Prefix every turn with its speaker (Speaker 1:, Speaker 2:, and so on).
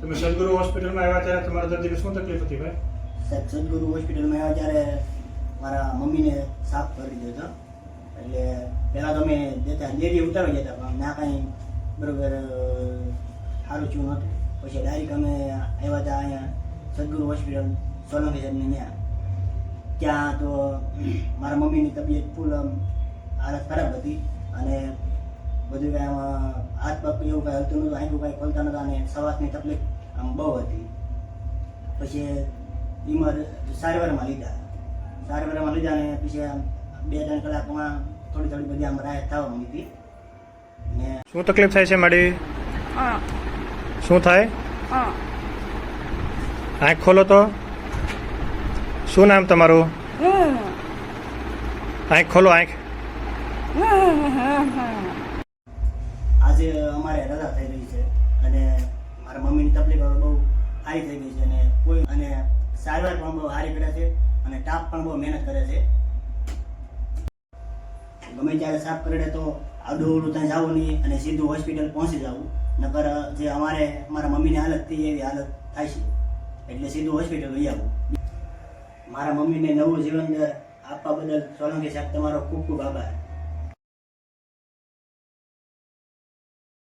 Speaker 1: તમે સદગુરુ હોસ્પિટલમાં આવ્યા ત્યારે તમારા દર્દીને શું તકલીફ હતી ભાઈ?
Speaker 2: સાહેબ સદગુરુ હોસ્પિટલમાં આવ્યા ત્યારે મારા મમ્મીને સાફ કરી દીધો હતો. એટલે પહેલાં તો અમે જતા ડેરી ઉતારવા જતા પણ ના કાંઈ બરાબર સારું થયું નહોતું. પછી ડાયરેક્ટ અમે આવ્યા હતા અહીંયા સદગુરુ હોસ્પિટલ સોલંકી સાહેબને ત્યાં તો મારા મમ્મીની તબિયત ફૂલ હાલત ખરાબ હતી અને બધું કાંઈ આમાં હાથ પગ એવું કાંઈ હલતું નહોતું, આંખું કાંઈ ખોલતા નહોતા અને શ્વાસની તકલીફ આમ બહુ હતી. પછી સારવારમાં લીધા અને પછી 2-3 કલાકમાં થોડી બધી આમ રાહત થવા માંડી હતી. ને
Speaker 1: શું તકલીફ થાય છે માડી? શું થાય? આંખ ખોલો તો. શું નામ તમારું? આંખ ખોલો, આંખ.
Speaker 2: આજે અમારે રજા થઈ રહી છે અને મારા મમ્મીની તકલીફ હવે બહુ સારી થઈ ગઈ છે અને સારવાર પણ બહુ સારી કરે છે અને સ્ટાફ પણ બહુ મહેનત કરે છે. ગમે ત્યારે સાફ કરે તો આડું ત્યાં જવું નહીં અને સીધું હોસ્પિટલ પહોંચી જવું, નકર જે મારા મમ્મીની હાલત થઈ એવી હાલત થાય છે એટલે સીધું હોસ્પિટલ લઈ આવવું. મારા મમ્મીને નવું જીવન આપવા બદલ સોલંકી સાહેબ તમારો ખૂબ ખૂબ આભાર.